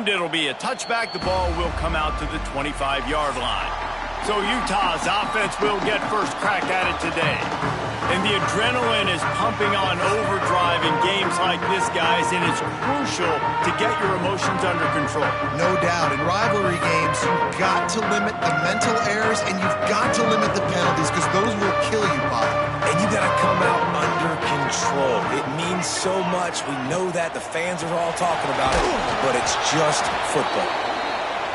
And it'll be a touchback. The ball will come out to the 25-yard line. So Utah's offense will get first crack at it today. And the adrenaline is pumping on overdrive in games like this, guys, and it's crucial to get your emotions under control. No doubt. In rivalry games, you've got to limit the mental errors and you've got to limit the penalties because those will kill you, Bob. And you got to come out under control. It means so much. We know that. The fans are all talking about it, but it's just football.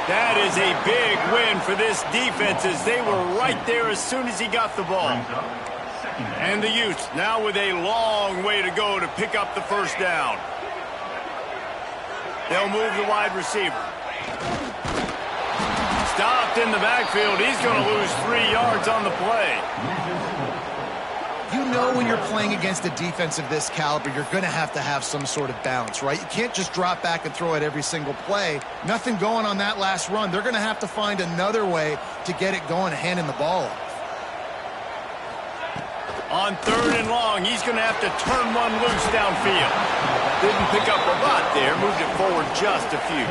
That is a big win for this defense as they were right there as soon as he got the ball. And the Utes now with a long way to go to pick up the first down. They'll move the wide receiver. Stopped in the backfield. He's going to lose 3 yards on the play. You know when you're playing against a defense of this caliber, you're going to have some sort of balance, right? You can't just drop back and throw it every single play. Nothing going on that last run. They're going to have to find another way to get it going, handing the ball off. On 3rd and long, he's going to have to turn one loose downfield. Didn't pick up a lot there, moved it forward just a few.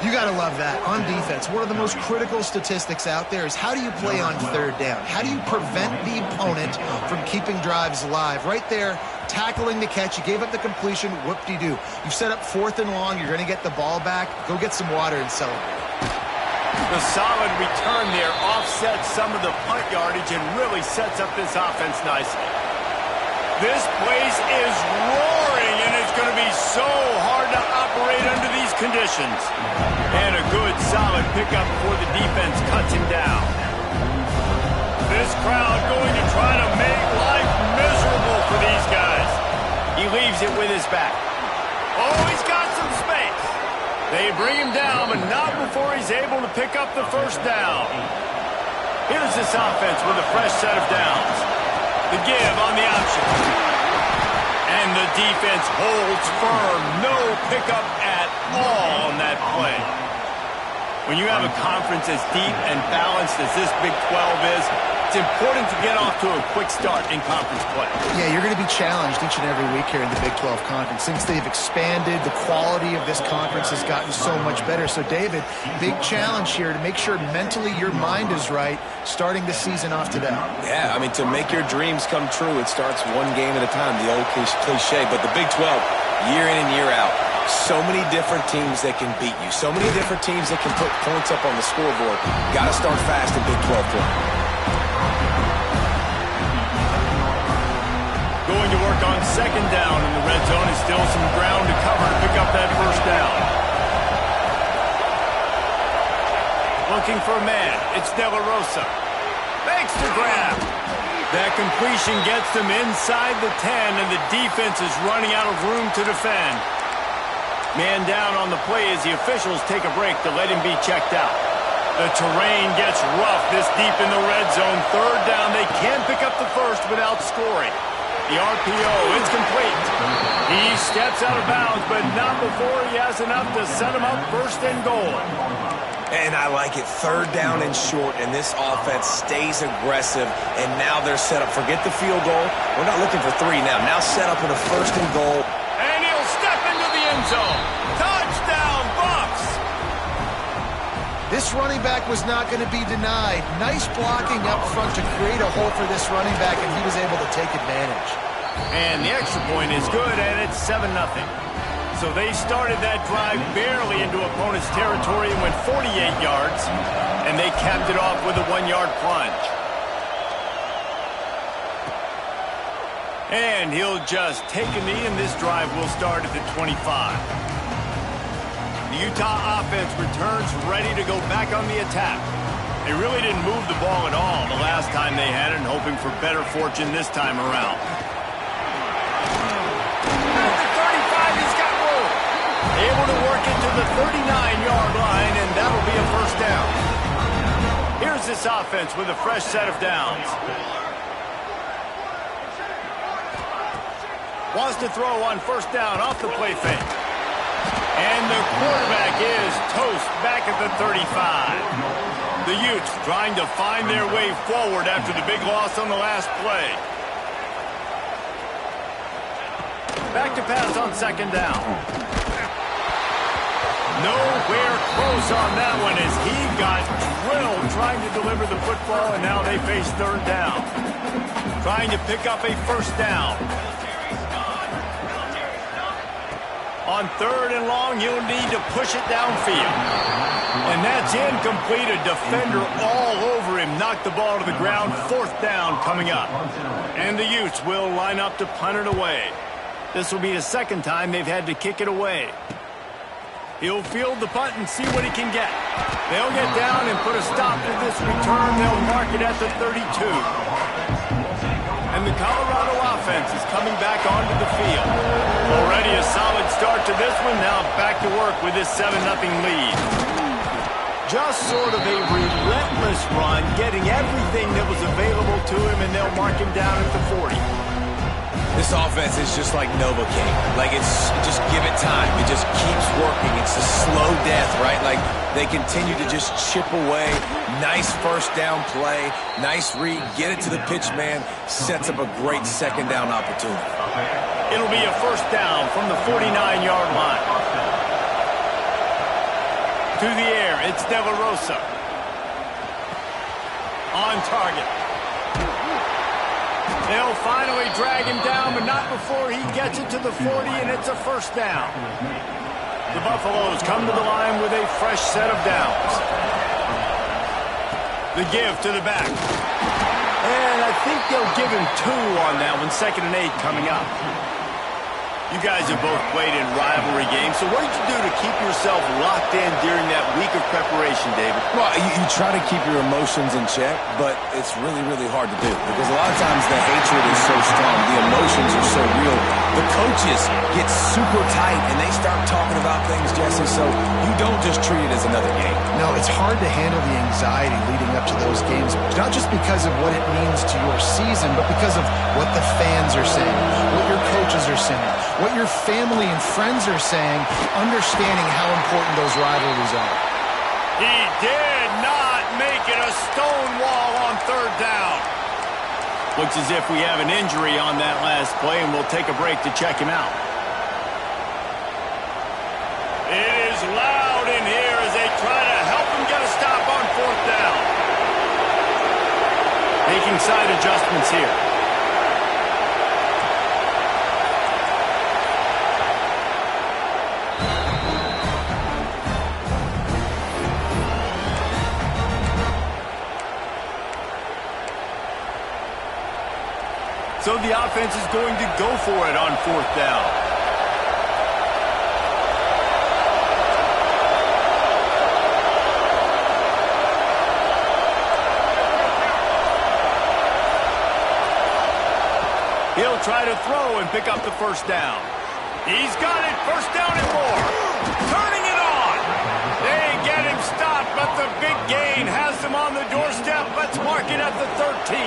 You got to love that. On defense, one of the most critical statistics out there is how do you play on 3rd down? How do you prevent the opponent from keeping drives alive? Right there, tackling the catch. You gave up the completion, whoop-de-doo. You set up 4th and long. You're going to get the ball back. Go get some water and celebrate. The solid return there offsets some of the punt yardage and really sets up this offense nicely. This place is roaring, and it's going to be so hard to operate under these conditions. And a good, solid pickup before the defense cuts him down. This crowd going to try to make life miserable for these guys. He leaves it with his back. Oh, he's got some space. They bring him down, but not before he's able to pick up the first down. Here's this offense with a fresh set of downs. The give on the option. And the defense holds firm. No pickup at all on that play. When you have a conference as deep and balanced as this Big 12 is, it's important to get off to a quick start in conference play. Yeah, you're going to be challenged each and every week here in the Big 12 Conference. Since they've expanded, the quality of this conference has gotten so much better. So, David, big challenge here to make sure mentally your mind is right starting the season off today. Yeah, I mean, to make your dreams come true, it starts one game at a time, the old cliche. But the Big 12, year in and year out, so many different teams that can beat you. So many different teams that can put points up on the scoreboard. Got to start fast in Big 12 play. Going to work on 2nd down in the red zone. And still some ground to cover to pick up that first down. Looking for a man. It's De La Rosa. Makes the grab. That completion gets them inside the 10, and the defense is running out of room to defend. Man down on the play as the officials take a break to let him be checked out. The terrain gets rough this deep in the red zone. 3rd down. They can't pick up the first without scoring. The RPO, it's complete. He steps out of bounds, but not before he has enough to set him up 1st and goal. And I like it. 3rd down and short, and this offense stays aggressive, and now they're set up. Forget the field goal. We're not looking for 3 now. Now set up in a 1st and goal. And he'll step into the end zone. Touchdown, Bucs! This running back was not going to be denied. Nice blocking up front to create a hole for this running back, and he was able to take advantage. And the extra point is good, and it's 7-0. So they started that drive barely into opponent's territory and went 48 yards, and they capped it off with a 1-yard plunge. And he'll just take a knee, and this drive will start at the 25. The Utah offense returns ready to go back on the attack. They really didn't move the ball at all the last time they had it, and hoping for better fortune this time around. At the 35, he's got room. Able to work it to the 39-yard line, and that'll be a first down. Here's this offense with a fresh set of downs. Wants to throw on 1st down off the play fake. And the quarterback is toast back at the 35. The Utes trying to find their way forward after the big loss on the last play. Back to pass on 2nd down. Nowhere close on that one as he got drilled trying to deliver the football, and now they face third down. Trying to pick up a first down. On third and long, he'll need to push it downfield. And that's incomplete. A defender all over him. Knocked the ball to the ground. Fourth down coming up. And the Utes will line up to punt it away. This will be the second time they've had to kick it away. He'll field the punt and see what he can get. They'll get down and put a stop to this return. They'll mark it at the 32. And the Colorado offense is coming back onto the field. Already a solid start to this one. Now back to work with this 7-0 lead. Just sort of a relentless run, getting everything that was available to him, and they'll mark him down at the 40. This offense is just like Novocaine. Like, it's just give it time. It just keeps working. It's a slow death, right? Like, they continue to just chip away. Nice first down play. Nice read. Get it to the pitch man. Sets up a great second down opportunity. It'll be a first down from the 49-yard line. To the air, it's De La Rosa. On target. They'll finally drag him down, but not before he gets it to the 40, and it's a first down. The Buffaloes come to the line with a fresh set of downs. The give to the back. And I think they'll give him 2 on that one. 2nd and 8 coming up. You guys have both played in rivalry games, so what did you do to keep yourself locked in during that week of preparation, David? Well, you try to keep your emotions in check, but it's really, really hard to do because a lot of times the hatred is so strong, the emotions are so real. The coaches get super tight, and they start talking about things, Jesse, so you don't just treat it as another game. No, it's hard to handle the anxiety leading up to those games, not just because of what it means to your season, but because of what the fans are saying, what your coaches are saying, what your family and friends are saying, understanding how important those rivalries are. He did not make it a stone wall on third down. Looks as if we have an injury on that last play, and we'll take a break to check him out. It is loud in here as they try to help him get a stop on fourth down. Making side adjustments here. So the offense is going to go for it on fourth down. He'll try to throw and pick up the first down. He's got it. First down and more. Turning it on. They get him stopped, but the big gain has them on the doorstep. Let's mark it at the 13.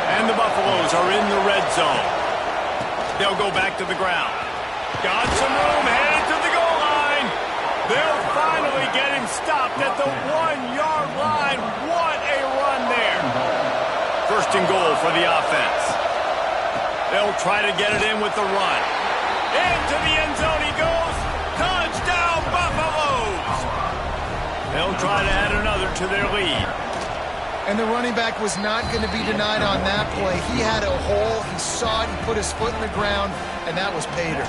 And the Buffaloes are in the red zone. They'll go back to the ground. Got some room, headed to the goal line. They'll finally get him stopped at the 1-yard line. What a run there. First and goal for the offense. They'll try to get it in with the run. Into the end zone he goes. Touchdown, Buffaloes. They'll try to add another to their lead. And the running back was not going to be denied on that play. He had a hole, he saw it, he put his foot in the ground, and that was Pater.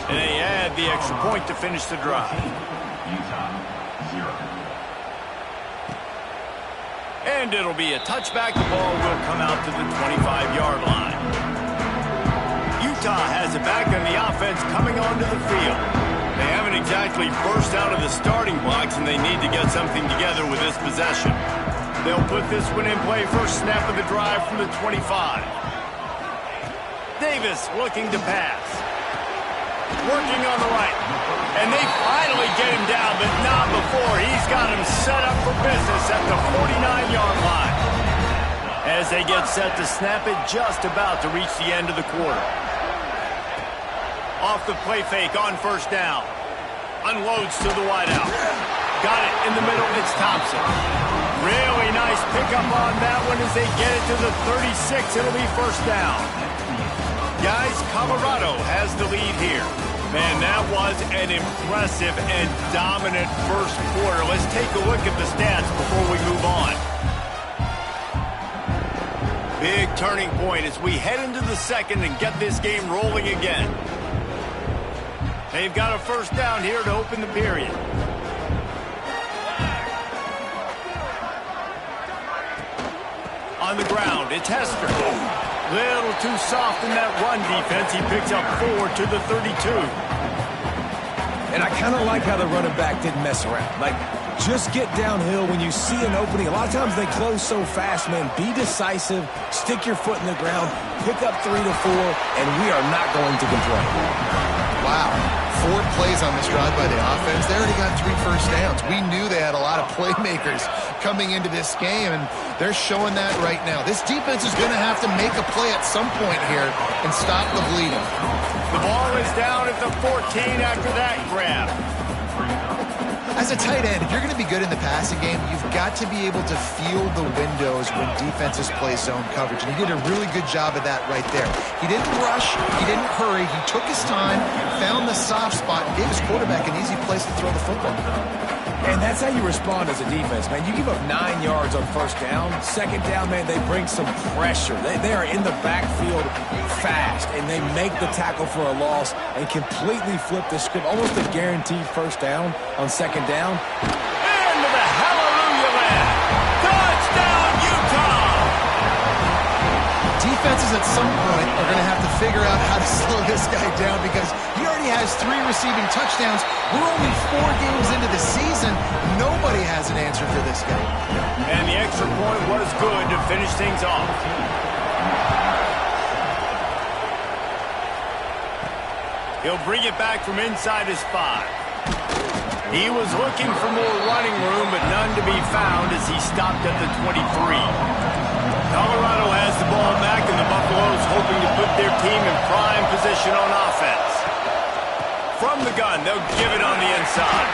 And they add the extra point to finish the drive. And it'll be a touchback. The ball will come out to the 25-yard line. Utah has it back on the offense coming onto the field. They haven't exactly burst out of the starting blocks, and they need to get something together with this possession. They'll put this one in play. First snap of the drive from the 25. Davis looking to pass. Working on the right. And they finally get him down, but not before. He's got him set up for business at the 49-yard line. As they get set to snap it, just about to reach the end of the quarter. Off the play fake on first down. Unloads to the wideout. Got it in the middle. It's Thompson. Really nice pickup on that one as they get it to the 36. It'll be first down. Guys, Colorado has the lead here. Man, that was an impressive and dominant first quarter. Let's take a look at the stats before we move on. Big turning point as we head into the second and get this game rolling again. They've got a first down here to open the period. On the ground, it's Hester. Little too soft in that run defense. He picks up 4 to the 32. And I kind of like how the running back didn't mess around. Like, just get downhill when you see an opening. A lot of times they close so fast, man. Be decisive, stick your foot in the ground, pick up 3 to 4, and we are not going to complain. Wow. 4 plays on this drive by the offense. They already got 3 first downs. We knew they had a lot of playmakers coming into this game, and they're showing that right now. This defense is going to have to make a play at some point here and stop the bleeding. The ball is down at the 14 after that grab. As a tight end, if you're going to be good in the passing game, you've got to be able to feel the windows when defenses play zone coverage. And he did a really good job of that right there. He didn't rush. He didn't hurry. He took his time, found the soft spot, and gave his quarterback an easy place to throw the football. And that's how you respond as a defense, man. You give up 9 yards on first down. Second down, man, they bring some pressure. They are in the backfield fast, and they make the tackle for a loss and completely flip the script. Almost a guaranteed first down on second down. Into the hallelujah land. Touchdown, Utah! Defenses at some point are going to have to figure out how to slow this guy down because he already has 3 receiving touchdowns. We're only 4 games into the season. Nobody has an answer for this guy. And the extra point was good to finish things off. He'll bring it back from inside his 5. He was looking for more running room, but none to be found as he stopped at the 23. Colorado has the ball back, and the Buffaloes hoping to put their team in prime position on offense. From the gun, they'll give it on the inside.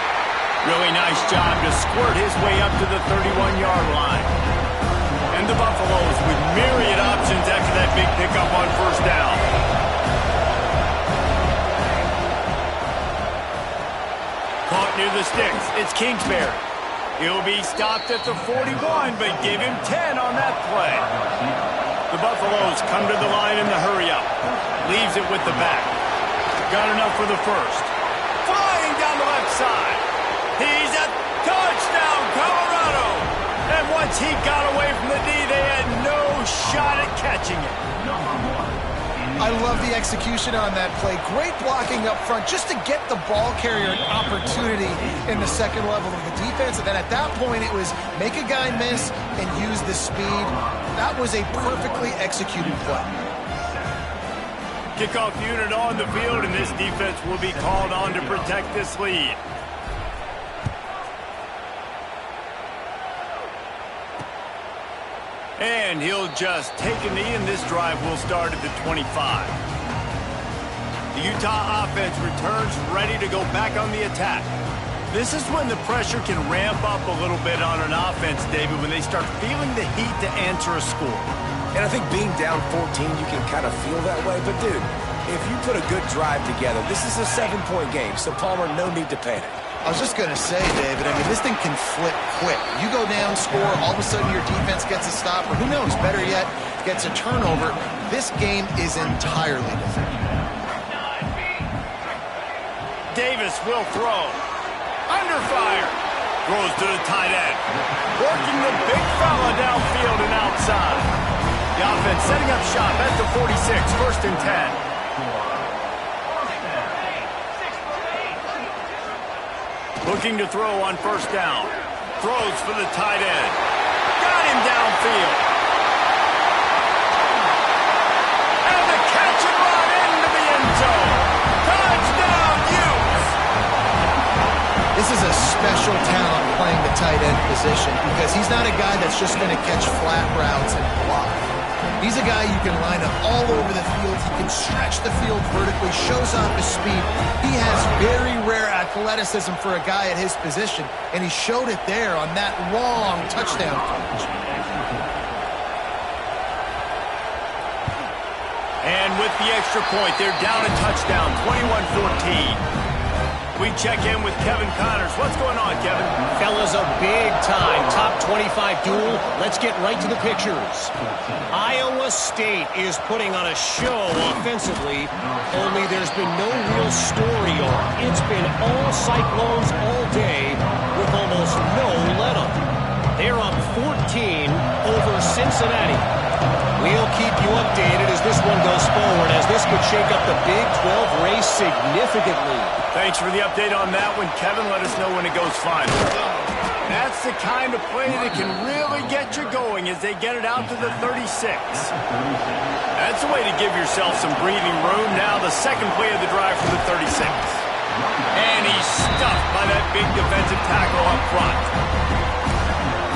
Really nice job to squirt his way up to the 31-yard line. And the Buffaloes with myriad options after that big pickup on first down. Caught near the sticks. It's Kingsbury. He'll be stopped at the 41, but give him 10 on that play. The Buffaloes come to the line in the hurry-up. Leaves it with the back. Got enough for the first. Flying down the left side. He's a touchdown, Colorado. And once he got away from the D, they had no shot at catching it. I love the execution on that play. Great blocking up front just to get the ball carrier an opportunity in the second level of the defense. And then at that point, it was make a guy miss and use the speed. That was a perfectly executed play. Kickoff unit on the field, and this defense will be called on to protect this lead. And he'll just take a knee, and this drive will start at the 25. The Utah offense returns ready to go back on the attack. This is when the pressure can ramp up a little bit on an offense, David, when they start feeling the heat to answer a score. And I think being down 14, you can kind of feel that way. But, dude, if you put a good drive together, this is a 7-point game, so Palmer, no need to panic. I was just going to say, David, I mean, this thing can flip quick. You go down, score, all of a sudden your defense gets a stop, or who knows, better yet, gets a turnover. This game is entirely different. Davis will throw. Under fire. Throws to the tight end. Working the big fella downfield and outside. The offense setting up shop at the 46, 1st and 10. Looking to throw on first down. Throws for the tight end. Got him downfield. And the catch and run into the end zone. Touchdown, Utes! This is a special talent playing the tight end position because he's not a guy that's just going to catch flat routes and block. He's a guy you can line up all over the field. He can stretch the field vertically, shows off his speed. He has very rare athleticism for a guy at his position, and he showed it there on that long touchdown catch. And with the extra point, they're down a touchdown, 21-14. We check in with Kevin Connors. What's going on, Kevin? Fellas, a big-time top 25 duel. Let's get right to the pictures. Iowa State is putting on a show offensively, only there's been no real story arc. It's been all Cyclones all day with almost no let-up. They're up 14 over Cincinnati. We'll keep you updated as this one goes forward, as this could shake up the Big 12 race significantly. Thanks for the update on that one, Kevin. Let us know when it goes final. That's the kind of play that can really get you going as they get it out to the 36. That's a way to give yourself some breathing room. Now the second play of the drive from the 36. And he's stuffed by that big defensive tackle up front.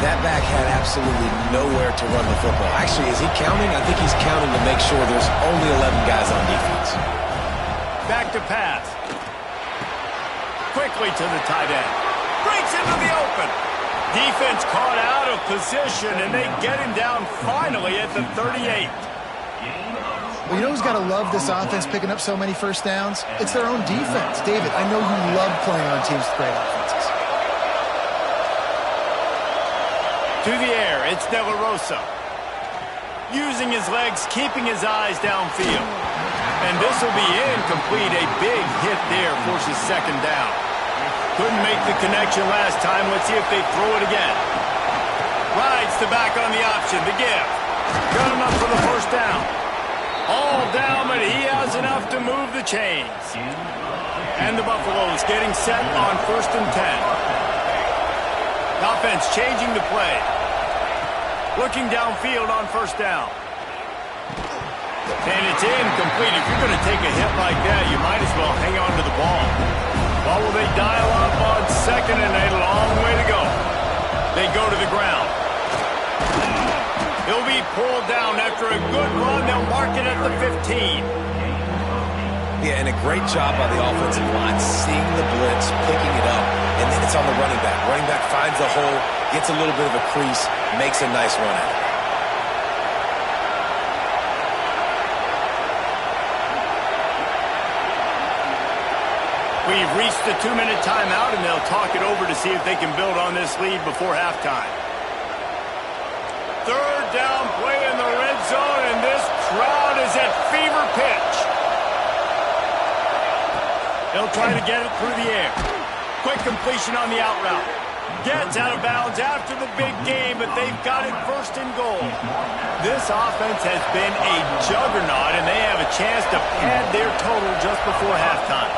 That back had absolutely nowhere to run the football. Actually, is he counting? I think he's counting to make sure there's only 11 guys on defense. Back to pass. Quickly to the tight end. Breaks into the open. Defense caught out of position, and they get him down finally at the 38. Well, you know who's got to love this offense picking up so many first downs? It's their own defense. David, I know you love playing on teams with great offenses. To the air, it's De La Rosa. Using his legs, keeping his eyes downfield. And this will be incomplete. A big hit there forces second down. Couldn't make the connection last time. Let's see if they throw it again. Rides the back on the option. The give. Got enough for the first down. All down, but he has enough to move the chains. And the Buffaloes getting set on 1st and 10. Offense changing the play. Looking downfield on first down. And it's incomplete. If you're going to take a hit like that, you might as well hang on to the ball. What will they dial up on second and a long way to go? They go to the ground. He'll be pulled down after a good run. They'll mark it at the 15. Yeah, and a great job by the offensive line, seeing the blitz, picking it up, and then it's on the running back. Running back finds a hole, gets a little bit of a crease, makes a nice run at it. We've reached the 2-minute timeout, and they'll talk it over to see if they can build on this lead before halftime. Third down play in the red zone, and this crowd is at fever pitch. They'll try to get it through the air. Quick completion on the out route. Gets out of bounds after the big game, but they've got it 1st and goal. This offense has been a juggernaut, and they have a chance to pad their total just before halftime.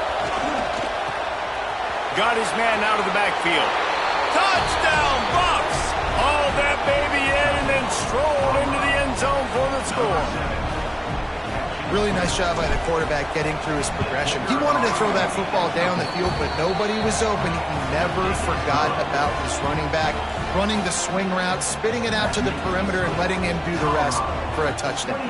Got his man out of the backfield. Touchdown, Bucks! Hauled that baby in and then strolled into the end zone for the score. Really nice job by the quarterback getting through his progression. He wanted to throw that football down the field, but nobody was open. He never forgot about his running back, running the swing route, spitting it out to the perimeter, and letting him do the rest for a touchdown.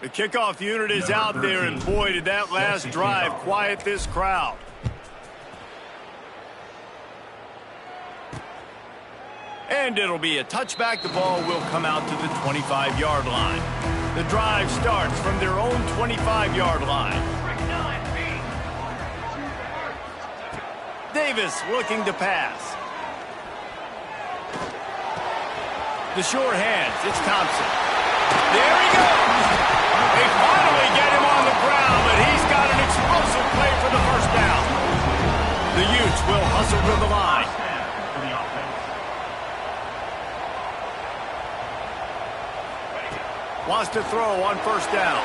The kickoff unit is out there, and boy, did that last drive quiet this crowd. And it'll be a touchback. The ball will come out to the 25-yard line. The drive starts from their own 25-yard line. Davis looking to pass. The short hands. It's Thompson. There he goes. They finally get him on the ground, but he's got an explosive play for the first down. The Utes will hustle to the line. Wants to throw on first down.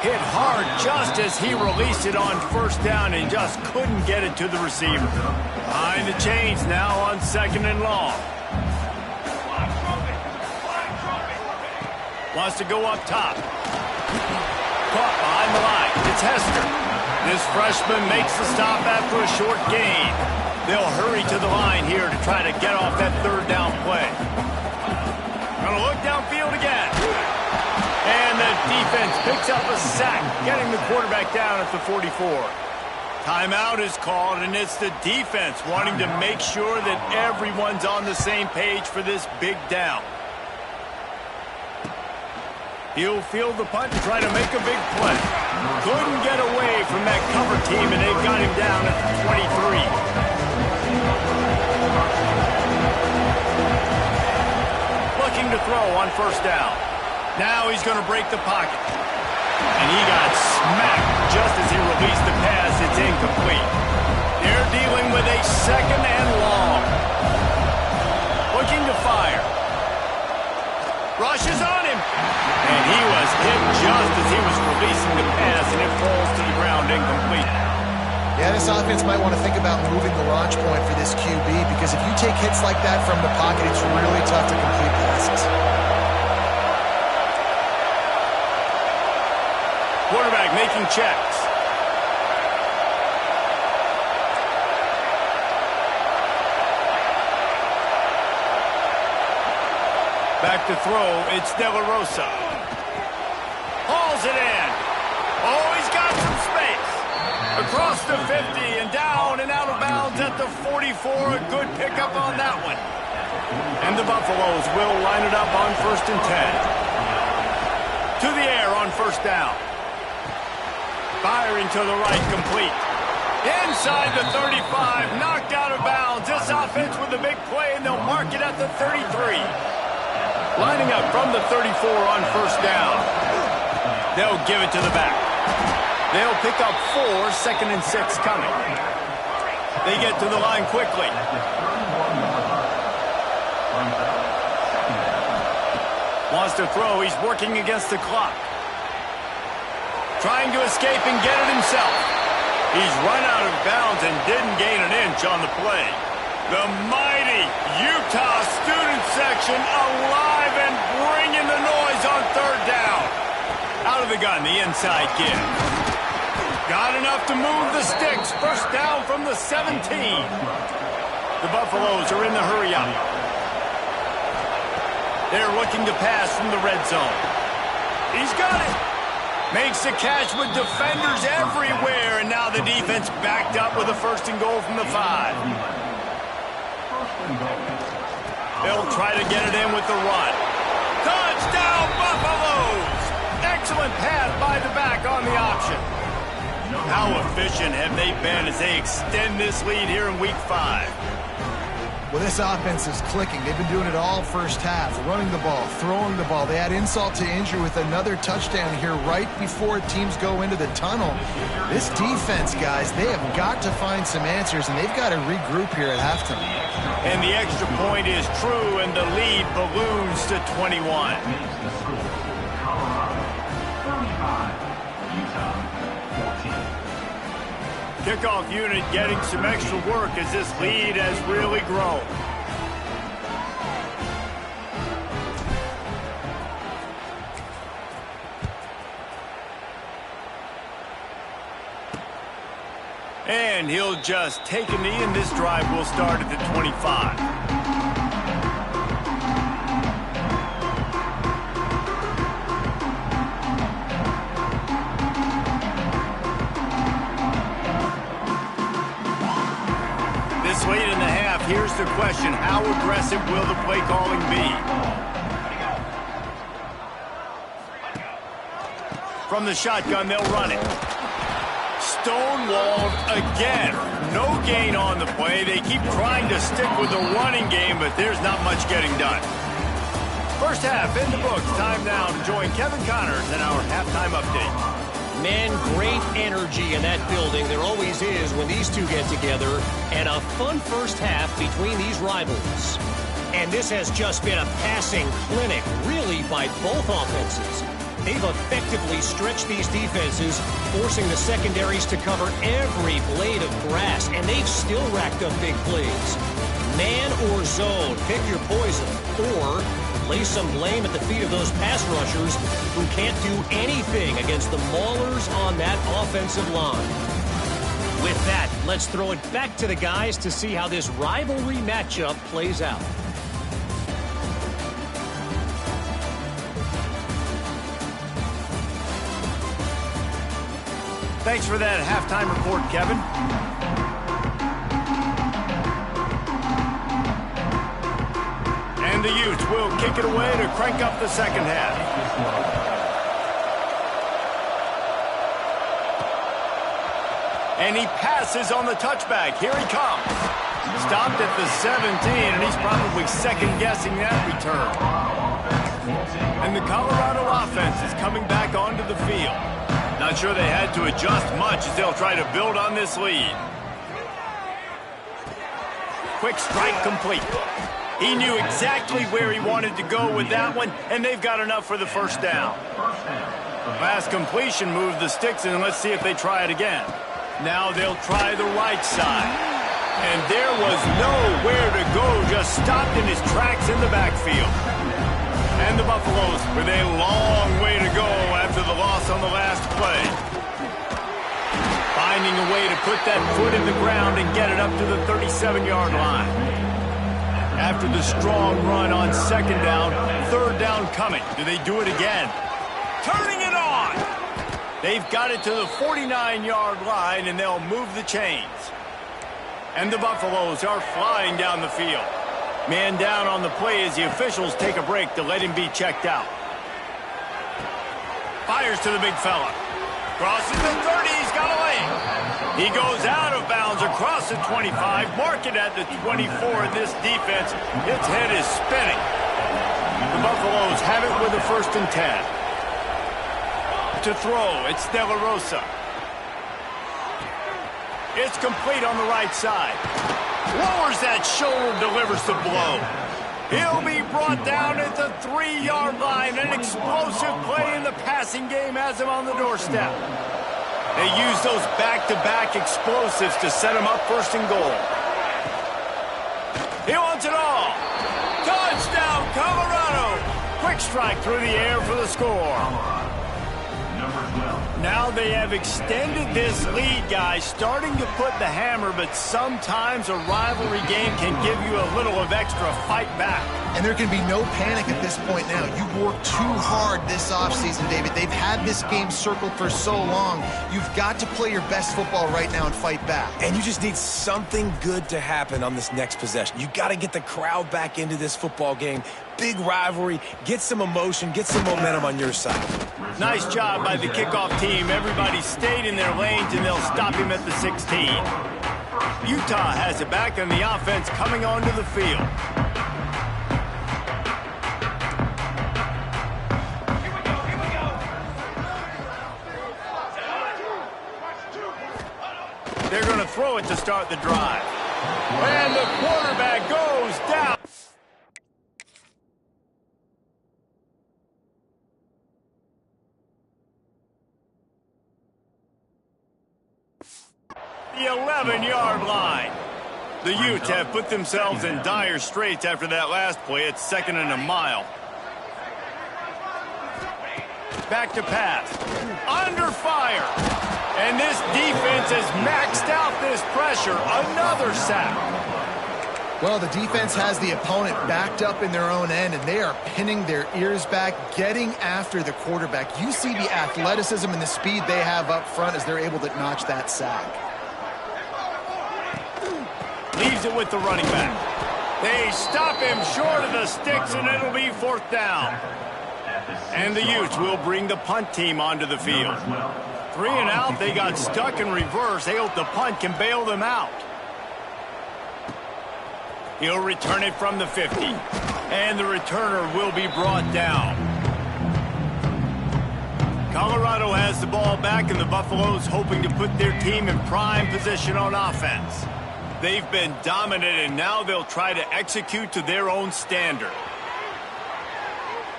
Hit hard just as he released it on first down and just couldn't get it to the receiver. Behind the chains now on second and long. Wants to go up top. Caught behind the line. It's Hester. This freshman makes the stop after a short gain. They'll hurry to the line here to try to get off that third down play. Gonna look downfield again. And the defense picks up a sack, getting the quarterback down at the 44. Timeout is called, and it's the defense wanting to make sure that everyone's on the same page for this big down. He'll field the punt and try to make a big play. Couldn't get away from that cover team, and they've got him down at the 23. Looking to throw on first down. Now he's going to break the pocket. And he got smacked just as he released the pass. It's incomplete. They're dealing with a second and long. Looking to fire. Rushes on him. And he was hit just as he was releasing the pass, and it falls to the ground incomplete. Yeah, this offense might want to think about moving the launch point for this QB, because if you take hits like that from the pocket, it's really tough to complete passes. Quarterback making checks. Back to throw, it's De La Rosa. Hauls it in. Oh, he's got some space. Across the 50 and down and out of bounds at the 44. A good pickup on that one. And the Buffaloes will line it up on 1st and 10. To the air on first down. Firing to the right, complete. Inside the 35, knocked out of bounds. This offense with a big play, and they'll mark it at the 33. Lining up from the 34 on first down. They'll give it to the back. They'll pick up 4, 2nd and 6 coming. They get to the line quickly. Wants to throw. He's working against the clock. Trying to escape and get it himself. He's run out of bounds and didn't gain an inch on the play. The mighty Utah student section alive and bringing the noise on third down. Out of the gun, the inside give. Got enough to move the sticks. First down from the 17. The Buffaloes are in the hurry up. They're looking to pass from the red zone. He's got it. Makes the catch with defenders everywhere, and now the defense backed up with a 1st and goal from the 5. They'll try to get it in with the run. Touchdown, Buffaloes! Excellent pass by the back on the option. How efficient have they been as they extend this lead here in Week 5? Well, this offense is clicking. They've been doing it all first half, running the ball, throwing the ball. They add insult to injury with another touchdown here right before teams go into the tunnel. This defense, guys, they have got to find some answers, and they've got to regroup here at halftime. And the extra point is true, and the lead balloons to 21. Kickoff unit getting some extra work as this lead has really grown. And he'll just take a knee, and this drive will start at the 25. the question, how aggressive will the play calling be? From the shotgun, they'll run it. Stonewalled again. No gain on the play. They keep trying to stick with the running game, but there's not much getting done. First half in the books. Time now to join Kevin Connors in our halftime update. Man, great energy in that building. There always is when these two get together. And a fun first half between these rivals. And this has just been a passing clinic, really, by both offenses. They've effectively stretched these defenses, forcing the secondaries to cover every blade of grass, and they've still racked up big plays. Man or zone, pick your poison, or lay some blame at the feet of those pass rushers who can't do anything against the maulers on that offensive line. With that, let's throw it back to the guys to see how this rivalry matchup plays out. Thanks for that halftime report, Kevin. And the Utes will kick it away to crank up the second half. And he passes on the touchback. Here he comes. Stopped at the 17, and he's probably second-guessing that return. And the Colorado offense is coming back onto the field. Not sure they had to adjust much as they'll try to build on this lead. Quick strike complete. He knew exactly where he wanted to go with that one, and they've got enough for the first down. Last completion moved the sticks, and let's see if they try it again. Now they'll try the right side. And there was nowhere to go, just stopped in his tracks in the backfield. And the Buffaloes with a long way to go after the loss on the last play. Finding a way to put that foot in the ground and get it up to the 37-yard line. After the strong run on second down, third down coming. Do they do it again? Turning it on! They've got it to the 49-yard line, and they'll move the chains. And the Buffaloes are flying down the field. Man down on the play as the officials take a break to let him be checked out. Fires to the big fella. Crosses the 30, he's got a lane. He goes out of bounds across the 25, mark it at the 24, and this defense, its head is spinning. The Buffaloes have it with a 1st and 10. To throw, it's De La Rosa. It's complete on the right side. Lowers that shoulder, delivers the blow. He'll be brought down at the 3-yard line. An explosive play in the passing game has him on the doorstep. They use those back-to-back explosives to set him up 1st and goal. He wants it all. Touchdown, Colorado. Quick strike through the air for the score. Now they have extended this lead, guys, starting to put the hammer, but sometimes a rivalry game can give you a little of extra fight back. And there can be no panic at this point now. You've worked too hard this offseason, David. They've had this game circled for so long. You've got to play your best football right now and fight back. And you just need something good to happen on this next possession. You got to get the crowd back into this football game. Big rivalry. Get some emotion. Get some momentum on your side. Nice job by the kickoff team. Everybody stayed in their lanes, and they'll stop him at the 16. Utah has it back, and the offense coming onto the field. They're going to throw it to start the drive. And the quarterback goes down. The 11-yard line. The Utes have put themselves in dire straits after that last play. It's 2nd and a mile. Back to pass. Under fire. And this defense has maxed out this pressure. Another sack. Well, the defense has the opponent backed up in their own end, and they are pinning their ears back, getting after the quarterback. You see the athleticism and the speed they have up front as they're able to notch that sack. Leaves it with the running back. stop him short of the sticks, and it'll be 4th down. And the Utes will bring the punt team onto the field. 3 and out, they got stuck in reverse. They hope the punt can bail them out. He'll return it from the 50. And the returner will be brought down. Colorado has the ball back, and the Buffaloes hoping to put their team in prime position on offense. They've been dominant, and now they'll try to execute to their own standard.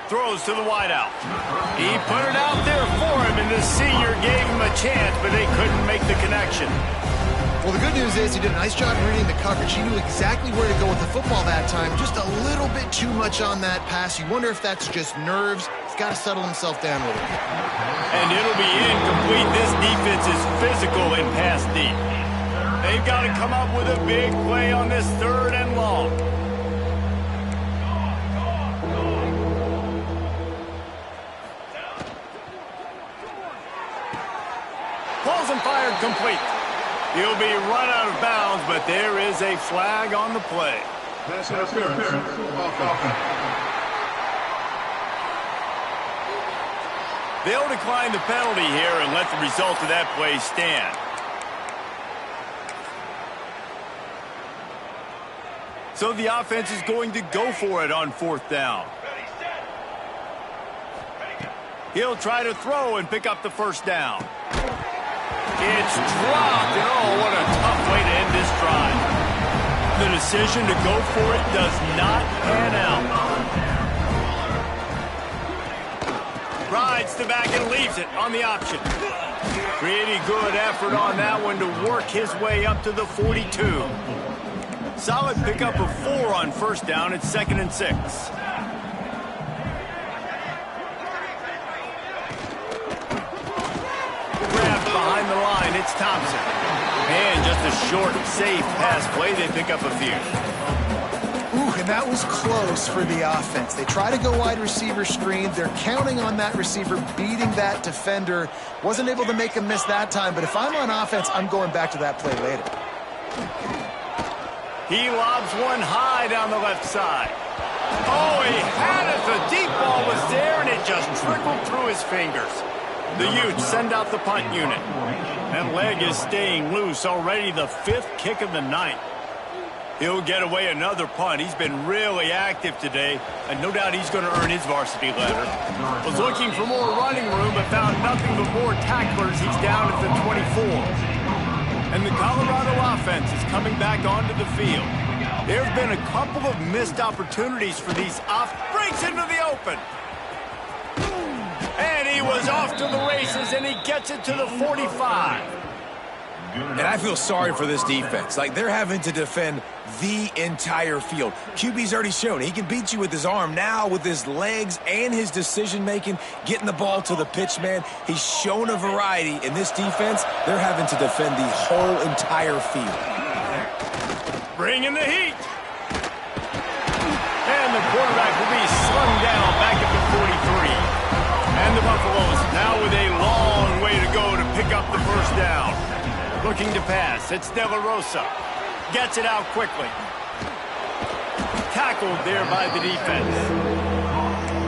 Throws to the wideout. He put it out there for him, and the senior gave him a chance, but they couldn't make the connection. Well, the good news is he did a nice job reading the coverage. He knew exactly where to go with the football that time. Just a little bit too much on that pass. You wonder if that's just nerves. He's got to settle himself down a little bit. And it'll be incomplete. This defense is physical in pass deep. They've got to come up with a big play on this 3rd and long. Balls and fired complete. He'll be run out of bounds, but there is a flag on the play. Pass interference. They'll decline the penalty here and let the result of that play stand. So the offense is going to go for it on 4th down. He'll try to throw and pick up the 1st down. It's dropped, and oh, what a tough way to end this drive. The decision to go for it does not pan out. Rides the back and leaves it on the option. Pretty good effort on that one to work his way up to the 42. Solid pickup of 4 on 1st down. It's 2nd and 6. Behind the line, it's Thompson. And just a short, safe pass play. They pick up a few. Ooh, and that was close for the offense. They try to go wide receiver screen. They're counting on that receiver beating that defender. Wasn't able to make him miss that time, but if I'm on offense, I'm going back to that play later. He lobs one high down the left side. Oh, he had it. The deep ball was there, and it just trickled through his fingers. The Utes send out the punt unit. That leg is staying loose. Already the 5th kick of the night. He'll get away another punt. He's been really active today, and no doubt he's going to earn his varsity letter. Was looking for more running room, but found nothing but more tacklers. He's down at the 24. And the Colorado offense is coming back onto the field. There's been a couple of missed opportunities for these breaks into the open. And he was off to the races, and he gets it to the 45. And I feel sorry for this defense. Like, they're having to defend the entire field. QB's already shown he can beat you with his arm. Now, with his legs and his decision-making, getting the ball to the pitch, man, he's shown a variety. In this defense, they're having to defend the whole entire field. Bringing the heat. And the quarterback will be slung down back at the 43. And the Buffaloes now with a long way to go to pick up the 1st down. Looking to pass. It's De La Rosa. Gets it out quickly. Tackled there by the defense.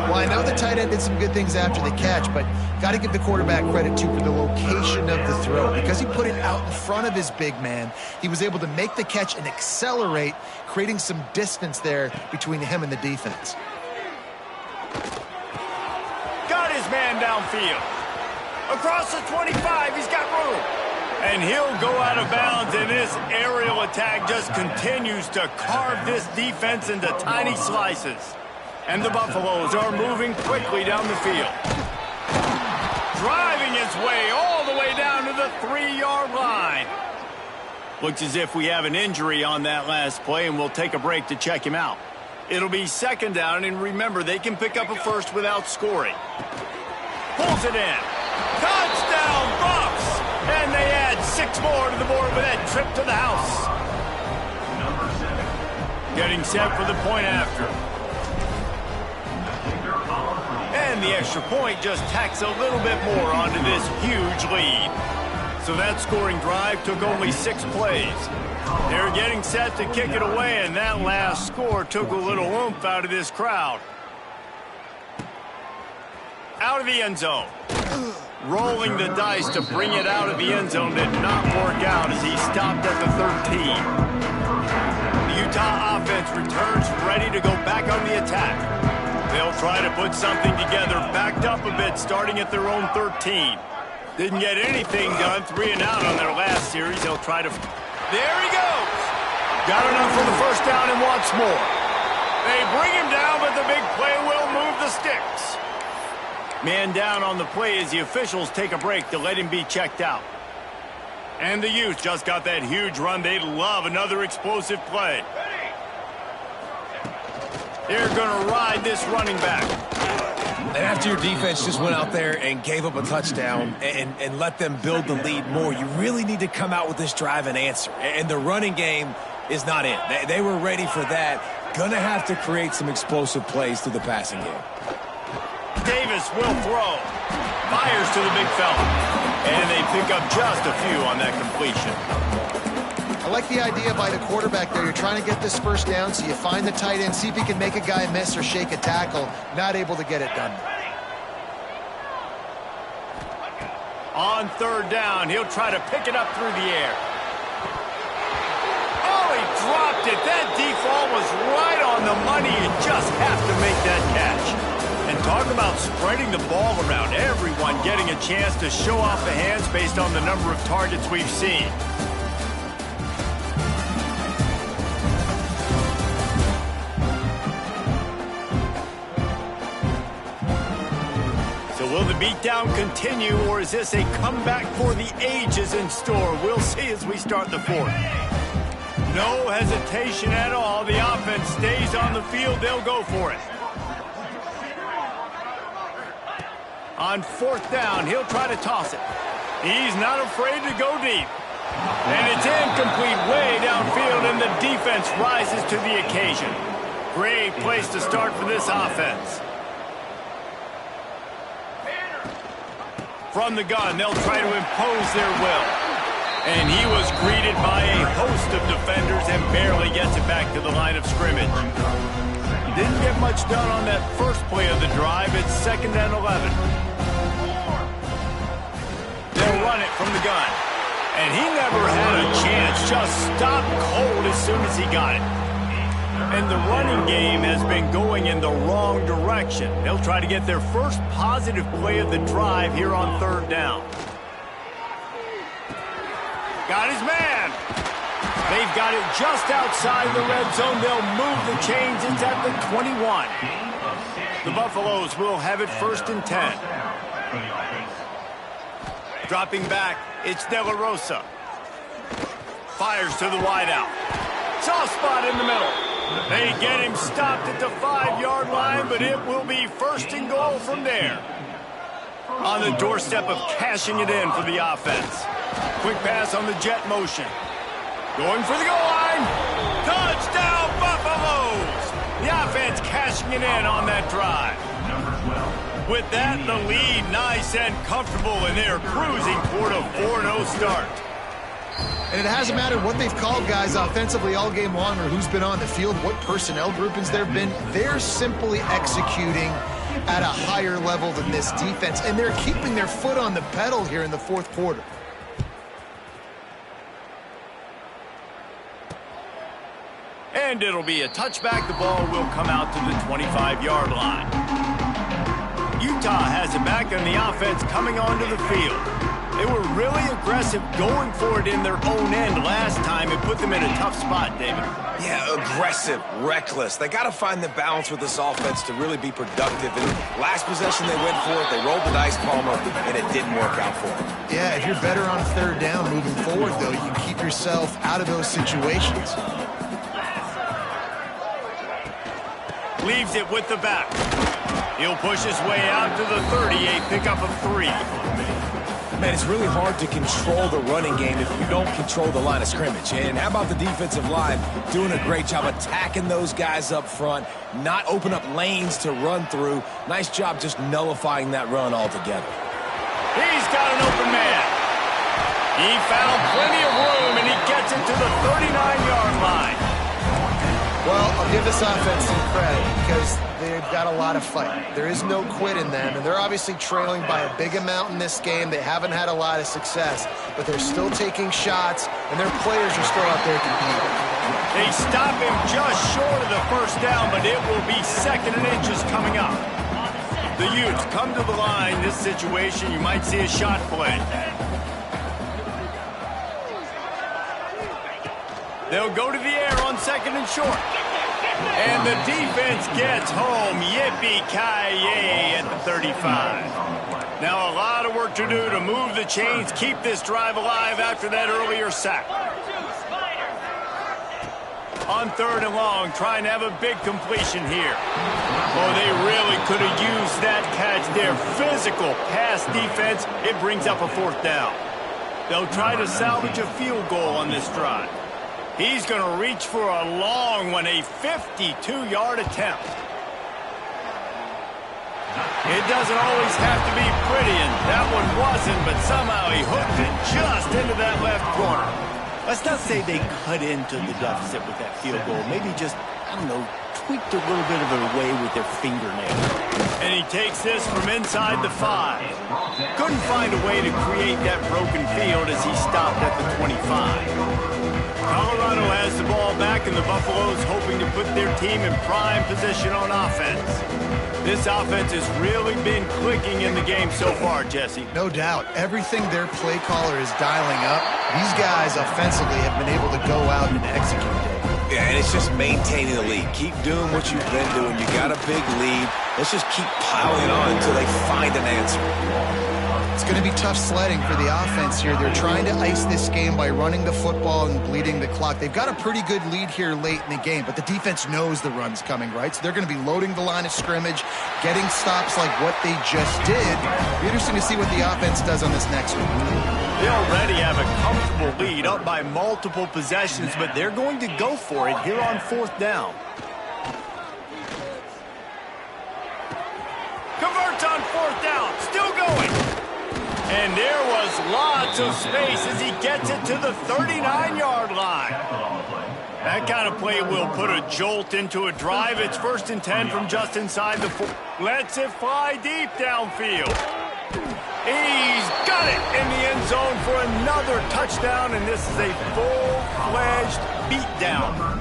Well, I know the tight end did some good things after the catch, but got to give the quarterback credit, too, for the location of the throw. Because he put it out in front of his big man, he was able to make the catch and accelerate, creating some distance there between him and the defense. Got his man downfield. Across the 25, he's got room. And he'll go out of bounds, and this aerial attack just continues to carve this defense into tiny slices. And the Buffaloes are moving quickly down the field. Driving his way all the way down to the 3-yard line. Looks as if we have an injury on that last play, and we'll take a break to check him out. It'll be 2nd down, and remember, they can pick up a first without scoring. Pulls it in. Touchdown, Buffs! And they add 6 more to the board with that trip to the house. Getting set for the point after. And the extra point just tacks a little bit more onto this huge lead. So that scoring drive took only 6 plays. They're getting set to kick it away, and that last score took a little oomph out of this crowd. Out of the end zone. Rolling the dice to bring it out of the end zone did not work out as he stopped at the 13. The Utah offense returns ready to go back on the attack. They'll try to put something together, backed up a bit, starting at their own 13. Didn't get anything done, 3 and out on their last series. They'll try to... There he goes! Got enough for the first down and wants more. They bring him down, but the big play will move the sticks. Man down on the play as the officials take a break to let him be checked out. And the Utes just got that huge run. They'd love another explosive play. They're going to ride this running back. And after your defense just went out there and gave up a touchdown and let them build the lead more, you really need to come out with this drive and answer. And the running game is not in. They were ready for that. Going to have to create some explosive plays through the passing game. Davis will throw. Fires to the big fella. And they pick up just a few on that completion. I like the idea by the quarterback there. You're trying to get this first down, so you find the tight end, see if he can make a guy miss or shake a tackle. Not able to get it done. On third down, he'll try to pick it up through the air. Oh, he dropped it. That default was right on the money. You just have to make that catch. And talk about spreading the ball around. Everyone getting a chance to show off the hands based on the number of targets we've seen. So will the beatdown continue, or is this a comeback for the ages in store? We'll see as we start the fourth. No hesitation at all. The offense stays on the field. They'll go for it. On fourth down, he'll try to toss it. He's not afraid to go deep. And it's incomplete way downfield, and the defense rises to the occasion. Great place to start for this offense. From the gun, they'll try to impose their will. And he was greeted by a host of defenders and barely gets it back to the line of scrimmage. Didn't get much done on that first play of the drive. It's 2nd and 11. They'll run it from the gun. And he never had a chance. Just stopped cold as soon as he got it. And the running game has been going in the wrong direction. They'll try to get their first positive play of the drive here on third down. Got his man. They've got it just outside the red zone. They'll move the chains. It's at the 21. The Buffaloes will have it 1st and 10. Dropping back, it's De La Rosa. Fires to the wideout. Soft spot in the middle. They get him stopped at the 5-yard line, but it will be 1st and goal from there. On the doorstep of cashing it in for the offense. Quick pass on the jet motion. Going for the goal line. Touchdown, Buffaloes! The offense cashing it in on that drive. With that, the lead nice and comfortable, and they're cruising toward a 4-0 start. And it hasn't mattered what they've called guys offensively all game long or who's been on the field, what personnel groupings there have been. They're simply executing at a higher level than this defense, and they're keeping their foot on the pedal here in the fourth quarter. And it'll be a touchback. The ball will come out to the 25-yard line. Utah has it back, and the offense coming onto the field. They were really aggressive going for it in their own end last time. It put them in a tough spot, David. Yeah, aggressive, reckless. They got to find the balance with this offense to really be productive. And last possession, they went for it. They rolled the dice, Palmer, and it didn't work out for them. Yeah, if you're better on third down moving forward, though, you can keep yourself out of those situations. Leaves it with the back. He'll push his way out to the 38, pickup of 3. Man, it's really hard to control the running game if you don't control the line of scrimmage. And how about the defensive line doing a great job attacking those guys up front, not open up lanes to run through. Nice job just nullifying that run altogether. He's got an open man. He found plenty of room, and he gets it to the 39-yard line. Well, I'll give this offense some credit because they've got a lot of fight. There is no quit in them, and they're obviously trailing by a big amount in this game. They haven't had a lot of success, but they're still taking shots, and their players are still out there competing. They stop him just short of the first down, but it will be 2nd and inches coming up. The Utes come to the line. This situation, you might see a shot play. They'll go to the air on 2nd and short. And the defense gets home. Yippee-ki-yay at the 35. Now a lot of work to do to move the chains, keep this drive alive after that earlier sack. On 3rd and long, trying to have a big completion here. Oh, they really could have used that catch. Their physical pass defense, it brings up a 4th down. They'll try to salvage a field goal on this drive. He's going to reach for a long one, a 52-yard attempt. It doesn't always have to be pretty, and that one wasn't, but somehow he hooked it just into that left corner. Let's not say they cut into the deficit with that field goal. Maybe just, I don't know, tweaked a little bit of it away with their fingernail. And he takes this from inside the 5. Couldn't find a way to create that broken field as he stopped at the 25. Colorado has the ball back, and the Buffaloes hoping to put their team in prime position on offense. This offense has really been clicking in the game so far, Jesse. No doubt. Everything their play caller is dialing up, these guys offensively have been able to go out and execute it. Yeah, and it's just maintaining the lead. Keep doing what you've been doing. You got a big lead. Let's just keep piling on until they find an answer. It's going to be tough sledding for the offense here. They're trying to ice this game by running the football and bleeding the clock. They've got a pretty good lead here late in the game, but the defense knows the run's coming, right? So they're going to be loading the line of scrimmage, getting stops like what they just did. It'll be interesting to see what the offense does on this next one. They already have a comfortable lead, up by multiple possessions, but they're going to go for it here on 4th down. Converts on 4th down, still going. And there was lots of space as he gets it to the 39-yard line. That kind of play will put a jolt into a drive. It's 1st and 10 from just inside the 4. Lets it fly deep downfield. He's got it in the end zone for another touchdown, and this is a full-fledged beatdown.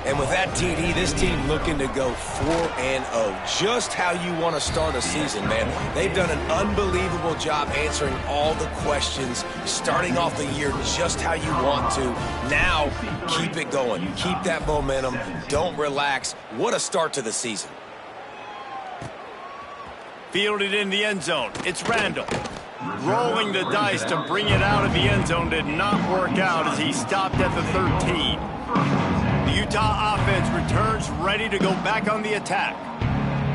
And with that TD, this team looking to go 4-0. Just how you want to start a season, man. They've done an unbelievable job answering all the questions, starting off the year just how you want to. Now, keep it going. Keep that momentum. Don't relax. What a start to the season. Fielded in the end zone. It's Randall. Rolling the dice to bring it out of the end zone did not work out as he stopped at the 13. The Utah offense returns ready to go back on the attack.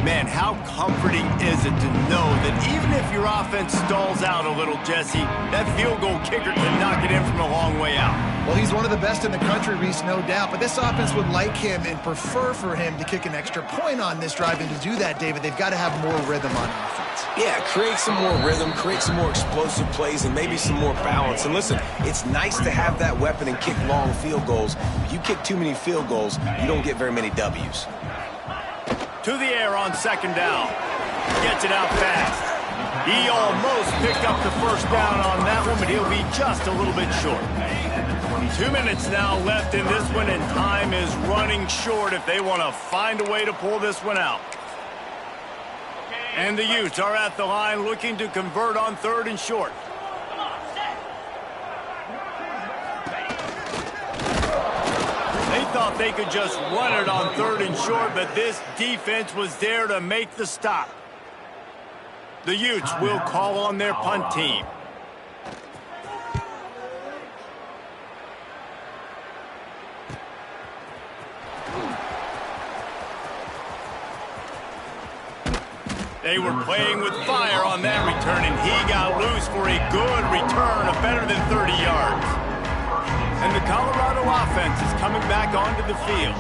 Man, how comforting is it to know that even if your offense stalls out a little, Jesse, that field goal kicker can knock it in from a long way out. Well, he's one of the best in the country, Reese, no doubt. But this offense would like him and prefer for him to kick an extra point on this drive. And to do that, David, they've got to have more rhythm on offense. Yeah, create some more rhythm, create some more explosive plays, and maybe some more balance. And listen, it's nice to have that weapon and kick long field goals. If you kick too many field goals, you don't get very many W's. To the air on 2nd down. Gets it out fast. He almost picked up the 1st down on that one, but he'll be just a little bit short. 2 minutes now left in this one, and time is running short if they want to find a way to pull this one out. And the Utes are at the line looking to convert on 3rd and short. They thought they could just run it on 3rd and short, but this defense was there to make the stop. The Utes will call on their punt team. They were playing with fire on that return, and he got loose for a good return of better than 30 yards. And the Colorado offense is coming back onto the field.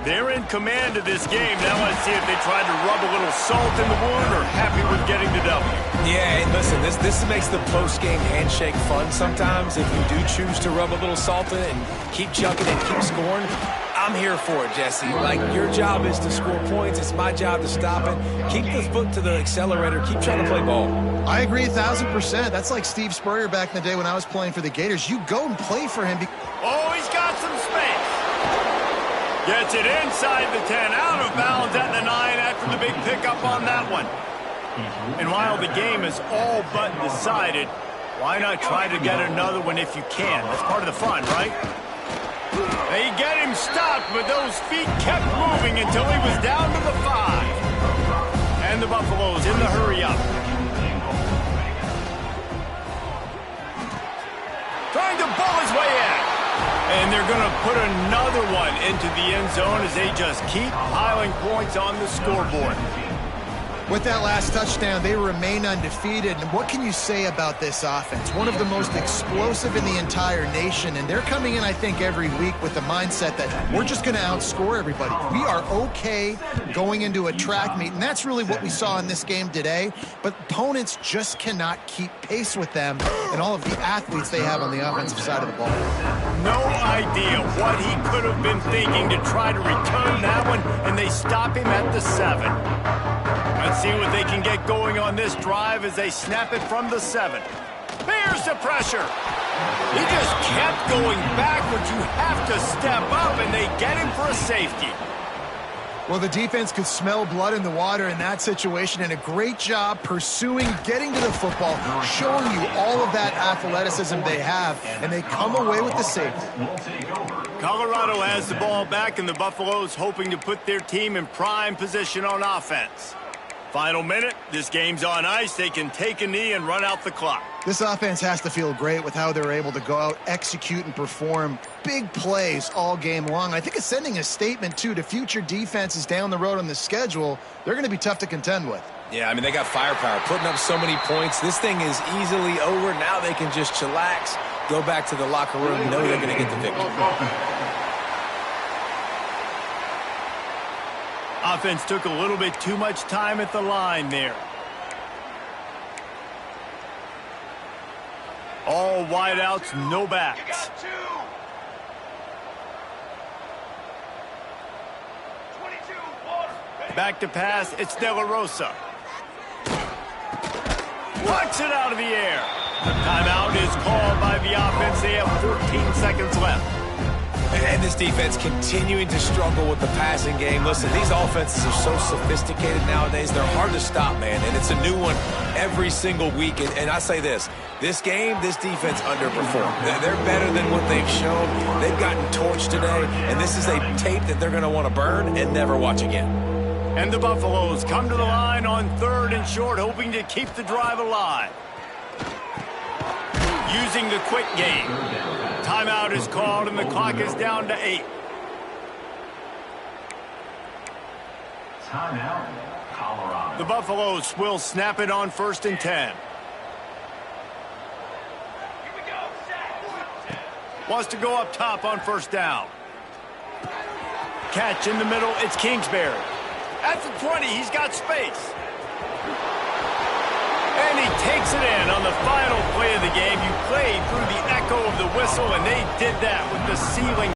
They're in command of this game. Now let's see if they try to rub a little salt in the wound or happy with getting the W. Yeah, and listen, this makes the post-game handshake fun sometimes. If you do choose to rub a little salt in it and keep chucking it, keep scoring, I'm here for it, Jesse. Like, your job is to score points. It's my job to stop it. Keep the foot to the accelerator. Keep trying to play ball. I agree 1,000%. That's like Steve Spurrier back in the day when I was playing for the Gators. You go and play for him. Oh, he's got some space. Gets it inside the 10, out of bounds at the 9 after the big pickup on that one. And while the game is all but decided, why not try to get another one if you can? That's part of the fun, right? They get him stopped, but those feet kept moving until he was down to the 5. And the Buffaloes in the hurry-up. Trying to bull his way in. And they're going to put another one into the end zone as they just keep piling points on the scoreboard. With that last touchdown, they remain undefeated. And what can you say about this offense? One of the most explosive in the entire nation. And they're coming in, I think, every week with the mindset that we're just going to outscore everybody. We are okay going into a track meet. And that's really what we saw in this game today. But opponents just cannot keep pace with them and all of the athletes they have on the offensive side of the ball. No idea what he could have been thinking to try to return that one, and they stop him at the 7. Let's see what they can get going on this drive as they snap it from the 7. There's the pressure. He just kept going backwards. You have to step up, and they get him for a safety. Well, the defense could smell blood in the water in that situation, and a great job pursuing, getting to the football, showing you all of that athleticism they have, and they come away with the safety. Colorado has the ball back, and the Buffaloes hoping to put their team in prime position on offense. Final minute, this game's on ice. They can take a knee and run out the clock. This offense has to feel great with how they're able to go out, execute, and perform big plays all game long. I think it's sending a statement, too, to future defenses down the road on the schedule. They're going to be tough to contend with. Yeah, I mean, they got firepower, putting up so many points. This thing is easily over. Now they can just chillax, go back to the locker room, know they're going to get the victory. Offense took a little bit too much time at the line there. All wideouts, no backs. Back to pass, it's De La Rosa. Blocks it out of the air. Timeout is called by the offense. They have 14 seconds left. And this defense continuing to struggle with the passing game. Listen, these offenses are so sophisticated nowadays. They're hard to stop, man. And it's a new one every single week. And I say this game, this defense underperformed. They're better than what they've shown. They've gotten torched today. And this is a tape that they're going to want to burn and never watch again. And the Buffaloes come to the line on 3rd and short, hoping to keep the drive alive. Using the quick game. Timeout is called, and the clock is down to 8. Timeout, Colorado. The Buffaloes will snap it on 1st and 10. Wants to go up top on 1st down. Catch in the middle, it's Kingsbury. At the 20, he's got space. And he takes it in on the final play of the game. You played through the echo of the whistle, and they did that with the ceiling.